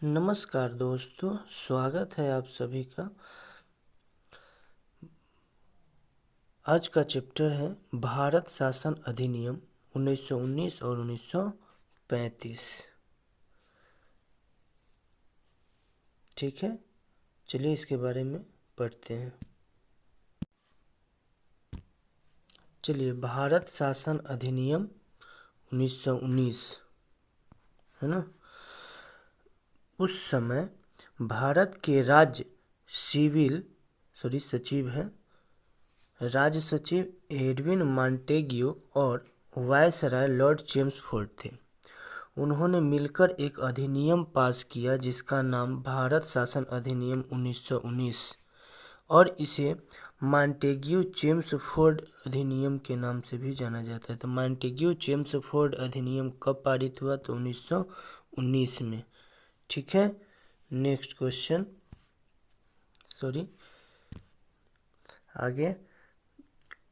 नमस्कार दोस्तों, स्वागत है आप सभी का। आज का चैप्टर है भारत शासन अधिनियम 1919 और 1935। ठीक है, चलिए इसके बारे में पढ़ते हैं। चलिए, भारत शासन अधिनियम 1919 है ना। उस समय भारत के राज्य सचिव हैं राज्य सचिव एडविन मॉन्टेग्यू और वायसराय लॉर्ड चेम्सफोर्ड थे। उन्होंने मिलकर एक अधिनियम पास किया जिसका नाम भारत शासन अधिनियम 1919 और इसे मॉन्टेग्यू चेम्सफोर्ड अधिनियम के नाम से भी जाना जाता है। तो मॉन्टेग्यू चेम्सफोर्ड अधिनियम कब पारित हुआ? तो 1919 में। ठीक है, नेक्स्ट क्वेश्चन। आगे,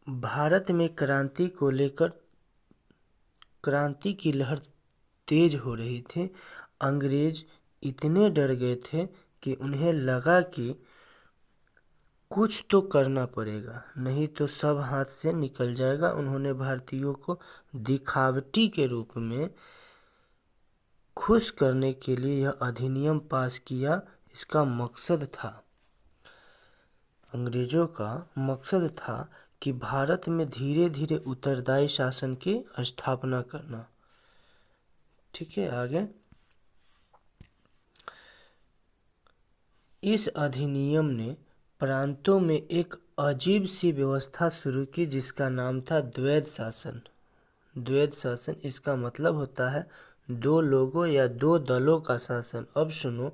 भारत में क्रांति को लेकर क्रांति की लहर तेज हो रही थी। अंग्रेज इतने डर गए थे कि उन्हें लगा कि कुछ तो करना पड़ेगा, नहीं तो सब हाथ से निकल जाएगा। उन्होंने भारतीयों को दिखावटी के रूप में खुश करने के लिए यह अधिनियम पास किया। इसका मकसद था, अंग्रेजों का मकसद था कि भारत में धीरे धीरे उत्तरदायी शासन की स्थापना करना। ठीक है, आगे। इस अधिनियम ने प्रांतों में एक अजीब सी व्यवस्था शुरू की जिसका नाम था द्वैध शासन। द्वैध शासन, इसका मतलब होता है दो लोगों या दो दलों का शासन। अब सुनो,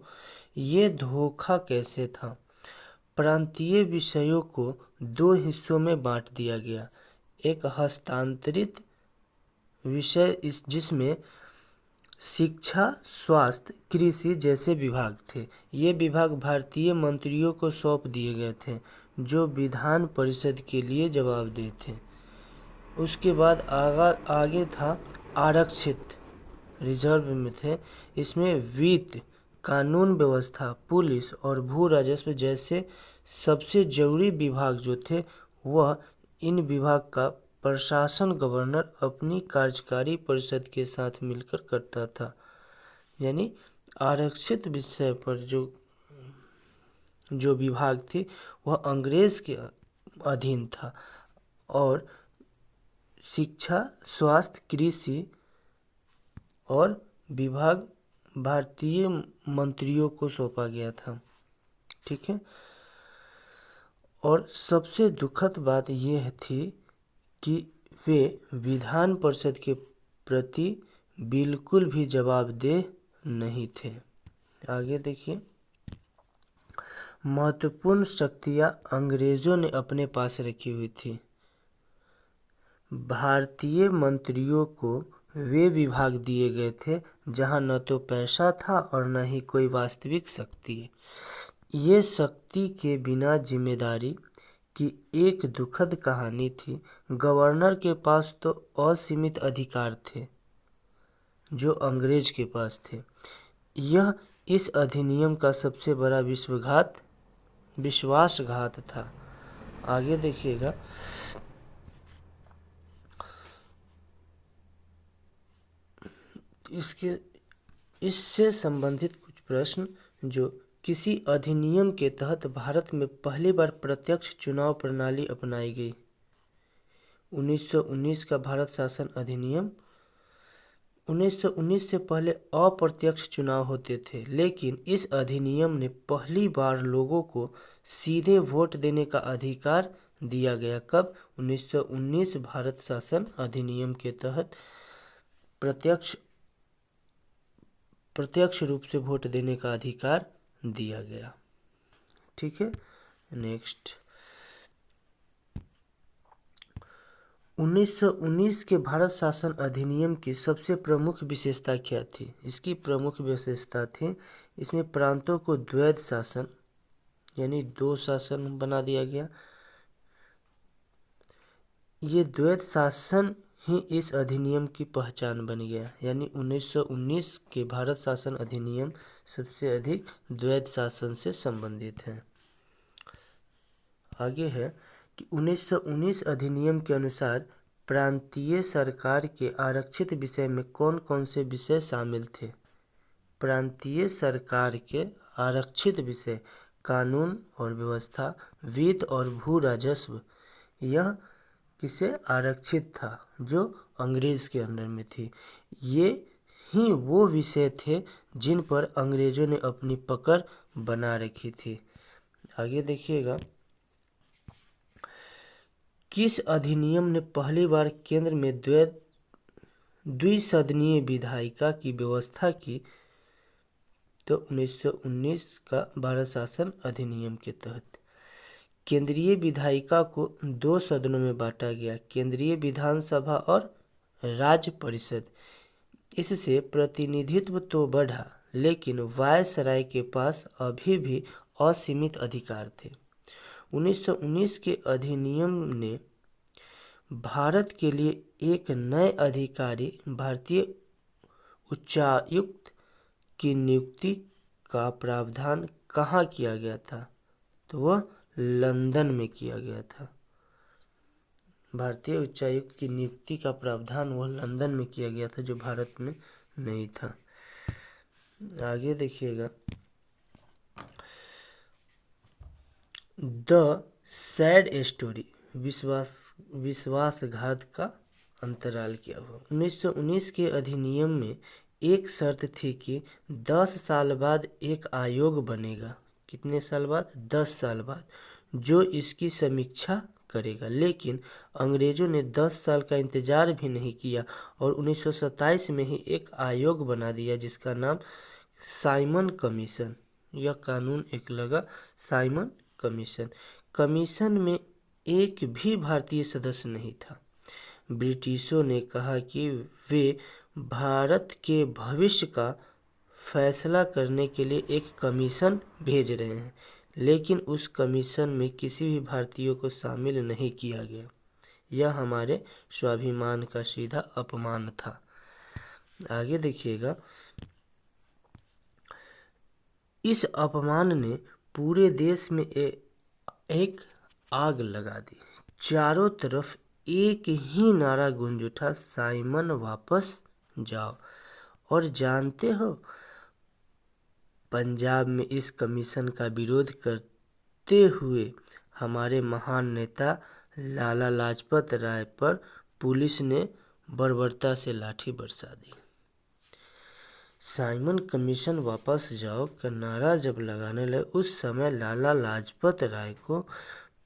ये धोखा कैसे था। प्रांतीय विषयों को दो हिस्सों में बांट दिया गया। एक हस्तांतरित विषय जिसमें शिक्षा, स्वास्थ्य, कृषि जैसे विभाग थे। ये विभाग भारतीय मंत्रियों को सौंप दिए गए थे जो विधान परिषद के लिए जवाबदेह थे। उसके बाद आगे था आरक्षित, रिजर्व में थे। इसमें वित्त, कानून व्यवस्था, पुलिस और भू राजस्व जैसे सबसे जरूरी विभाग जो थे वह इन विभाग का प्रशासन गवर्नर अपनी कार्यकारी परिषद के साथ मिलकर करता था। यानी आरक्षित विषय पर जो विभाग थी वह अंग्रेज के अधीन था और शिक्षा, स्वास्थ्य, कृषि और विभाग भारतीय मंत्रियों को सौंपा गया था। ठीक है, और सबसे दुखद बात यह थी कि वे विधान परिषद के प्रति बिल्कुल भी जवाबदेह नहीं थे। आगे देखिए, महत्वपूर्ण शक्तियां अंग्रेजों ने अपने पास रखी हुई थी। भारतीय मंत्रियों को वे विभाग दिए गए थे जहां न तो पैसा था और न ही कोई वास्तविक शक्ति। ये शक्ति के बिना जिम्मेदारी की एक दुखद कहानी थी। गवर्नर के पास तो असीमित अधिकार थे जो अंग्रेज के पास थे। यह इस अधिनियम का सबसे बड़ा विश्वासघात था। आगे देखिएगा, इससे संबंधित कुछ प्रश्न। जो किसी अधिनियम के तहत भारत में पहली बार प्रत्यक्ष चुनाव प्रणाली अपनाई गई। 1919 का भारत शासन अधिनियम। 1919 से पहले अप्रत्यक्ष चुनाव होते थे, लेकिन इस अधिनियम ने पहली बार लोगों को सीधे वोट देने का अधिकार दिया गया। कब? 1919 भारत शासन अधिनियम के तहत प्रत्यक्ष रूप से वोट देने का अधिकार दिया गया। ठीक है, नेक्स्ट। 1919 के भारत शासन अधिनियम की सबसे प्रमुख विशेषता क्या थी? इसकी प्रमुख विशेषता थी, इसमें प्रांतों को द्वैध शासन यानी दो शासन बना दिया गया। ये द्वैध शासन ही इस अधिनियम की पहचान बन गया। यानी 1919 के भारत शासन अधिनियम सबसे अधिक द्वैध शासन से संबंधित है। आगे है कि 1919 अधिनियम के अनुसार प्रांतीय सरकार के आरक्षित विषय में कौन कौन से विषय शामिल थे। प्रांतीय सरकार के आरक्षित विषय कानून और व्यवस्था, वित्त और भू राजस्व। यह किसे आरक्षित था? जो अंग्रेज के अंडर में थी। ये ही वो विषय थे जिन पर अंग्रेजों ने अपनी पकड़ बना रखी थी। आगे देखिएगा, किस अधिनियम ने पहली बार केंद्र में द्विसदनीय विधायिका की व्यवस्था की? तो 1919 का भारत शासन अधिनियम के तहत केंद्रीय विधायिका को 2 सदनों में बांटा गया, केंद्रीय विधानसभा और राज्य परिषद। इससे प्रतिनिधित्व तो बढ़ा, लेकिन वायसराय के पास अभी भी असीमित अधिकार थे। 1919 के अधिनियम ने भारत के लिए एक नए अधिकारी भारतीय उच्चायुक्त की नियुक्ति का प्रावधान कहाँ किया गया था? तो वह लंदन में किया गया था। भारतीय उच्चायुक्त की नियुक्ति का प्रावधान वह लंदन में किया गया था, जो भारत में नहीं था। आगे देखिएगा, द सैड स्टोरी, विश्वासघात का अंतराल क्या हुआ? 1919 के अधिनियम में एक शर्त थी कि 10 साल बाद एक आयोग बनेगा। कितने साल बाद? 10 साल बाद, जो इसकी समीक्षा करेगा। लेकिन अंग्रेजों ने 10 साल का इंतजार भी नहीं किया और 1927 में ही एक आयोग बना दिया, जिसका नाम साइमन कमीशन। यह कानून एक लगा, साइमन कमीशन। कमीशन में एक भी भारतीय सदस्य नहीं था। ब्रिटिशों ने कहा कि वे भारत के भविष्य का फैसला करने के लिए एक कमीशन भेज रहे हैं, लेकिन उस कमीशन में किसी भी भारतीय को शामिल नहीं किया गया। यह हमारे स्वाभिमान का सीधा अपमान था। आगे देखिएगा, इस अपमान ने पूरे देश में एक आग लगा दी। चारों तरफ एक ही नारा गूंज उठा, साइमन वापस जाओ। और जानते हो, पंजाब में इस कमीशन का विरोध करते हुए हमारे महान नेता लाला लाजपत राय पर पुलिस ने बर्बरता से लाठी बरसा दी। साइमन कमीशन वापस जाओ का नारा जब लगाने लगे, उस समय लाला लाजपत राय को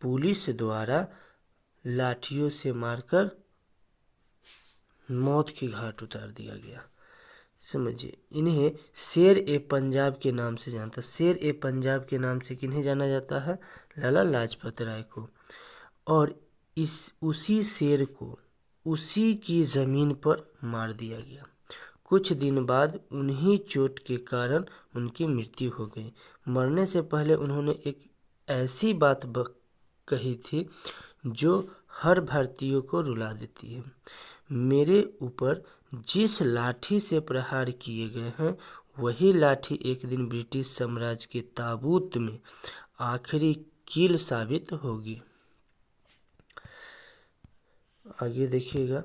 पुलिस द्वारा लाठियों से मारकर मौत की घाट उतार दिया गया। समझिए, इन्हें शेर ए पंजाब के नाम से जानता। शेर ए पंजाब के नाम से किन्हें जाना जाता है? लाला लाजपत राय को। और उसी शेर को उसी की ज़मीन पर मार दिया गया। कुछ दिन बाद उन्हीं चोट के कारण उनकी मृत्यु हो गई। मरने से पहले उन्होंने एक ऐसी बात कही थी जो हर भारतीय को रुला देती है। मेरे ऊपर जिस लाठी से प्रहार किए गए हैं, वही लाठी एक दिन ब्रिटिश साम्राज्य के ताबूत में आखिरी कील साबित होगी। आगे देखिएगा,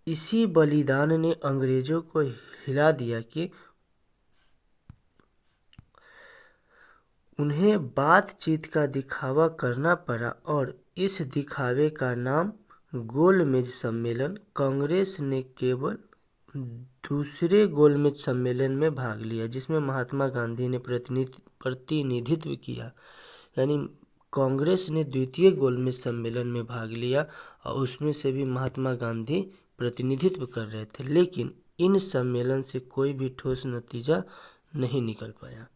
इसी बलिदान ने अंग्रेजों को हिला दिया कि उन्हें बातचीत का दिखावा करना पड़ा और इस दिखावे का नाम गोलमेज सम्मेलन। कांग्रेस ने केवल दूसरे गोलमेज सम्मेलन में भाग लिया, जिसमें महात्मा गांधी ने प्रतिनिधित्व किया। यानी कांग्रेस ने द्वितीय गोलमेज सम्मेलन में भाग लिया और उसमें से भी महात्मा गांधी प्रतिनिधित्व कर रहे थे, लेकिन इन सम्मेलन से कोई भी ठोस नतीजा नहीं निकल पाया।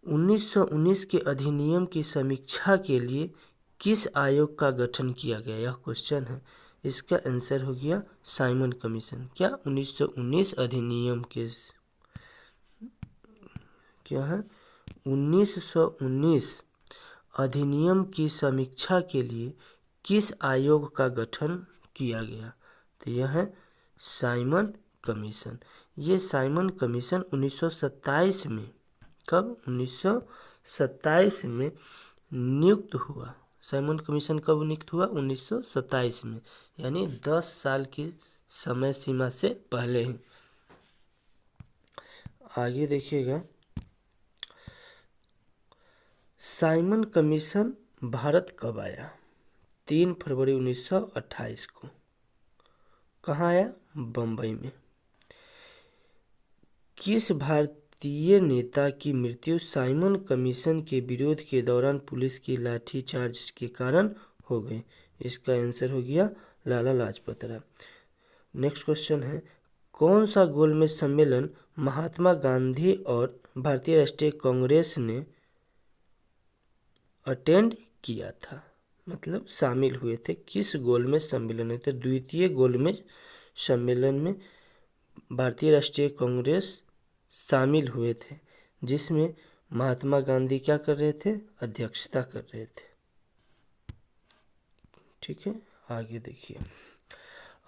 1919 के अधिनियम की समीक्षा के लिए किस आयोग का गठन किया गया? यह क्वेश्चन है। इसका आंसर हो गया साइमन कमीशन। क्या 1919 अधिनियम के क्या है 1919 अधिनियम की समीक्षा के लिए किस आयोग का गठन किया गया? तो यह है साइमन कमीशन। ये साइमन कमीशन 1927 में, कब, 1927 में नियुक्त हुआ। साइमन कमीशन कब नियुक्त हुआ? 1927 में, यानी 10 साल की समय सीमा से पहले ही। आगे देखिएगा, साइमन कमीशन भारत कब आया? 3 फरवरी 1928 को। कहाँ आया? बम्बई में। किस भारतीय नेता की मृत्यु साइमन कमीशन के विरोध के दौरान पुलिस की लाठीचार्ज के कारण हो गई? इसका आंसर हो गया लाला लाजपत राय। नेक्स्ट क्वेश्चन है, कौन सा गोलमेज सम्मेलन महात्मा गांधी और भारतीय राष्ट्रीय कांग्रेस ने अटेंड किया था? मतलब शामिल हुए थे, किस गोलमेज सम्मेलन में? तो द्वितीय गोलमेज सम्मेलन में भारतीय राष्ट्रीय कांग्रेस शामिल हुए थे, जिसमें महात्मा गांधी क्या कर रहे थे? अध्यक्षता कर रहे थे। ठीक है, आगे देखिए।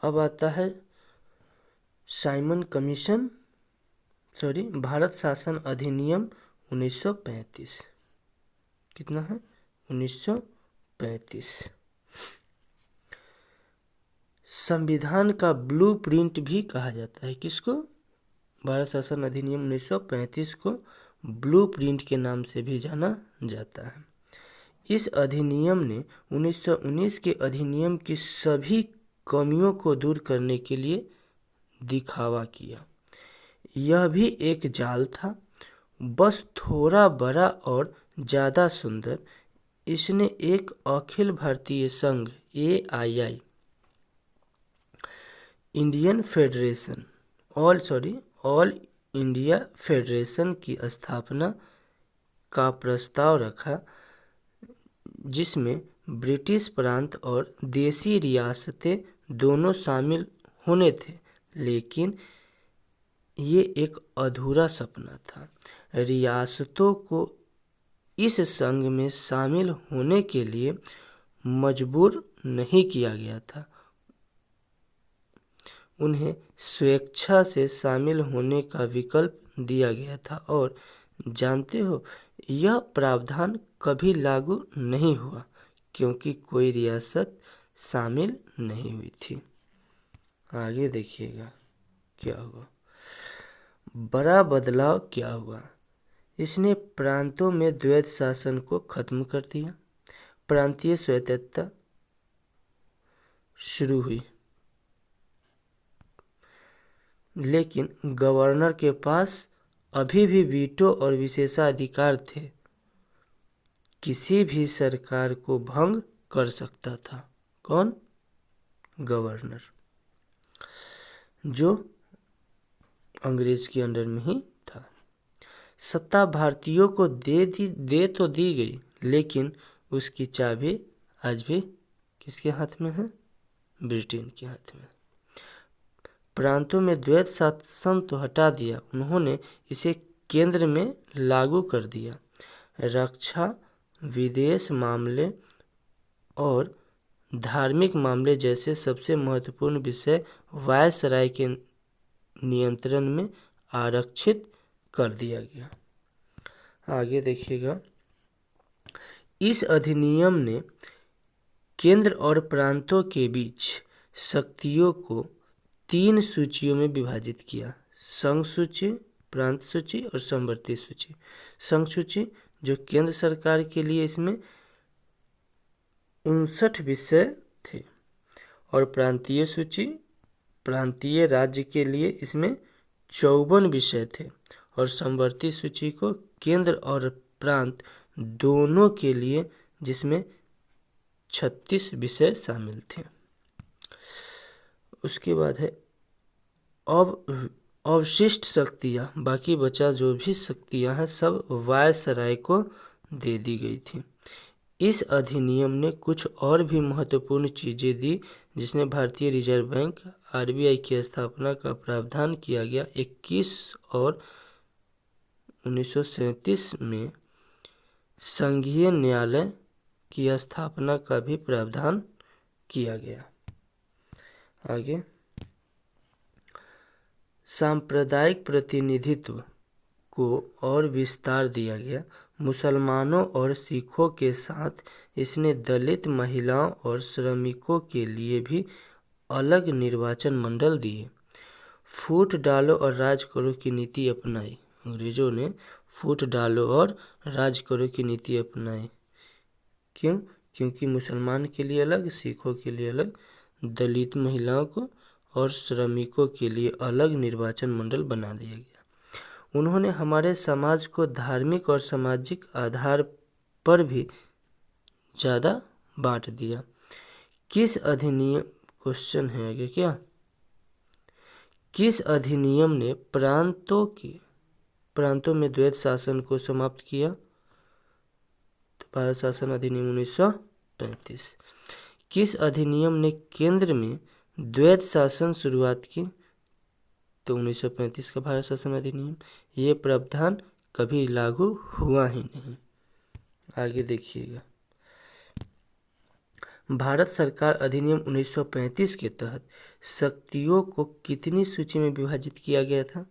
अब आता है साइमन कमीशन, भारत शासन अधिनियम 1935। कितना है? 1935। संविधान का ब्लूप्रिंट भी कहा जाता है किसको? भारत शासन अधिनियम 1935 को ब्लूप्रिंट के नाम से भी जाना जाता है। इस अधिनियम ने 1919 के अधिनियम की सभी कमियों को दूर करने के लिए दिखावा किया। यह भी एक जाल था, बस थोड़ा बड़ा और ज़्यादा सुंदर। इसने एक अखिल भारतीय संघ AII, Indian federation, all India federation की स्थापना का प्रस्ताव रखा, जिसमें ब्रिटिश प्रांत और देशी रियासतें दोनों शामिल होने थे, लेकिन ये एक अधूरा सपना था। रियासतों को इस संघ में शामिल होने के लिए मजबूर नहीं किया गया था, उन्हें स्वेच्छा से शामिल होने का विकल्प दिया गया था। और जानते हो, यह प्रावधान कभी लागू नहीं हुआ क्योंकि कोई रियासत शामिल नहीं हुई थी। आगे देखिएगा क्या हुआ। बड़ा बदलाव क्या हुआ? इसने प्रांतों में द्वैध शासन को खत्म कर दिया, प्रांतीय स्वायत्तता शुरू हुई, लेकिन गवर्नर के पास अभी भी वीटो और विशेषाधिकार थे, किसी भी सरकार को भंग कर सकता था। कौन? गवर्नर, जो अंग्रेज के अंडर में ही था। सत्ता भारतीयों को दे तो दी गई, लेकिन उसकी चाबी आज भी किसके हाथ में है? ब्रिटेन के हाथ में। प्रांतों में द्वैध शासन तो हटा दिया, उन्होंने इसे केंद्र में लागू कर दिया। रक्षा, विदेश मामले और धार्मिक मामले जैसे सबसे महत्वपूर्ण विषय वायसराय के नियंत्रण में आरक्षित कर दिया गया। आगे देखिएगा, इस अधिनियम ने केंद्र और प्रांतों के बीच शक्तियों को 3 सूचियों में विभाजित किया: संघ सूची, प्रांत सूची और समवर्ती सूची। संघ सूची जो केंद्र सरकार के लिए, इसमें 59 विषय थे, और प्रांतीय सूची प्रांतीय राज्य के लिए इसमें 54 विषय थे, और समवर्ती सूची को केंद्र और प्रांत दोनों के लिए, जिसमें 36 विषय शामिल थे। उसके बाद है अब अवशिष्ट शक्तियाँ, बाकी बचा जो भी शक्तियाँ हैं सब वायसराय को दे दी गई थी। इस अधिनियम ने कुछ और भी महत्वपूर्ण चीज़ें दी, जिसमें भारतीय रिजर्व बैंक RBI की स्थापना का प्रावधान किया गया। 21 और 1937 में संघीय न्यायालय की स्थापना का भी प्रावधान किया गया। आगे सांप्रदायिक प्रतिनिधित्व को और विस्तार दिया गया। मुसलमानों और सिखों के साथ इसने दलित, महिलाओं और श्रमिकों के लिए भी अलग निर्वाचन मंडल दिए। फूट डालो और राज करो की नीति अपनाई। अंग्रेजों ने फूट डालो और राज करो की नीति अपनाई। क्यों? क्योंकि मुसलमान के लिए अलग, सिखों के लिए अलग, दलित, महिलाओं को और श्रमिकों के लिए अलग निर्वाचन मंडल बना दिया गया। उन्होंने हमारे समाज को धार्मिक और सामाजिक आधार पर भी ज़्यादा बांट दिया। किस अधिनियम, क्वेश्चन है आगे क्या, किस अधिनियम ने प्रांतों में द्वैत शासन को समाप्त किया? तो भारत शासन अधिनियम 1935। किस अधिनियम ने केंद्र में द्वैत शासन शुरुआत की? तो 1935 का भारत शासन अधिनियम। ये प्रावधान कभी लागू हुआ ही नहीं। आगे देखिएगा, भारत सरकार अधिनियम 1935 के तहत शक्तियों को कितनी सूची में विभाजित किया गया था?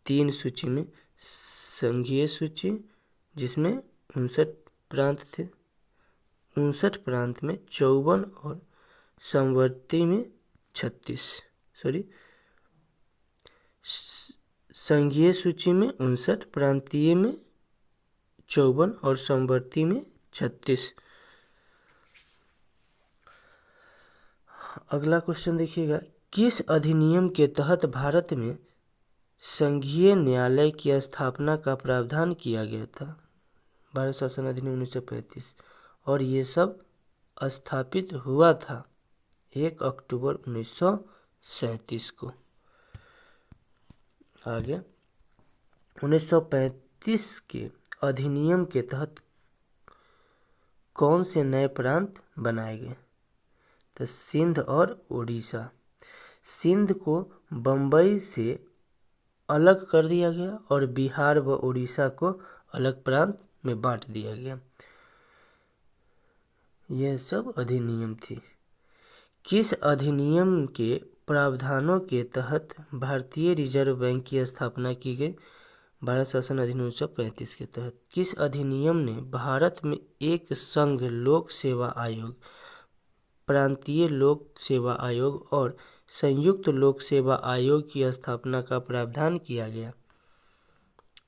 3 सूची में। संघीय सूची जिसमें 59 प्रांत थे, 59 प्रांत में 54 और संवर्ती में 36, संघीय सूची में 59, प्रांतीय में 54 और संवर्ती में 36। अगला क्वेश्चन देखिएगा, किस अधिनियम के तहत भारत में संघीय न्यायालय की स्थापना का प्रावधान किया गया था? भारत शासन अधिनियम 1935। और ये सब स्थापित हुआ था 1 अक्टूबर 1937 को। आगे, 1935 के अधिनियम के तहत कौन से नए प्रांत बनाए गए? तो सिंध और उड़ीसा। सिंध को बम्बई से अलग कर दिया गया और बिहार व उड़ीसा को अलग प्रांत में बांट दिया गया। यह सब अधिनियम थी। किस अधिनियम के प्रावधानों के तहत भारतीय रिजर्व बैंक की स्थापना की गई? भारत शासन अधिनियम 1935 के तहत। किस अधिनियम ने भारत में एक संघ लोक सेवा आयोग, प्रांतीय लोक सेवा आयोग और संयुक्त लोक सेवा आयोग की स्थापना का प्रावधान किया गया?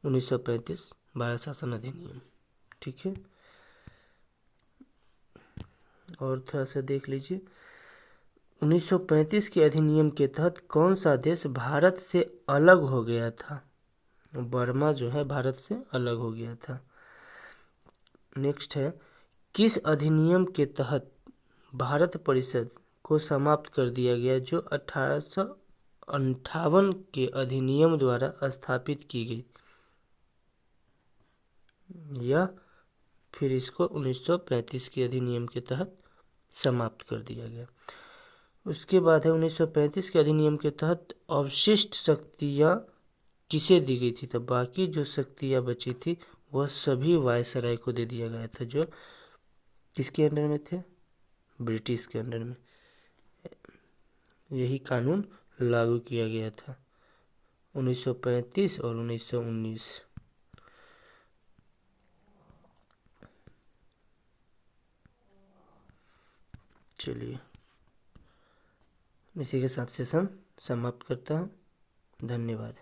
1935 भारत शासन अधिनियम। ठीक है, और थोड़ा सा देख लीजिए, 1935 के अधिनियम के तहत कौन सा देश भारत से अलग हो गया था? बर्मा जो है भारत से अलग हो गया था। नेक्स्ट है, किस अधिनियम के तहत भारत परिषद को समाप्त कर दिया गया जो 1858 के अधिनियम द्वारा स्थापित की गई, या फिर इसको 1935 के अधिनियम के तहत समाप्त कर दिया गया? उसके बाद है 1935 के अधिनियम के तहत अवशिष्ट शक्तियाँ किसे दी गई थी? तो बाकी जो शक्तियाँ बची थी वह सभी वायसराय को दे दिया गया था, जो किसके अंडर में थे? ब्रिटिश के अंडर में। यही कानून लागू किया गया था 1935 और 1919। चलिए, इसी के साथ सेशन समाप्त करता हूँ। धन्यवाद।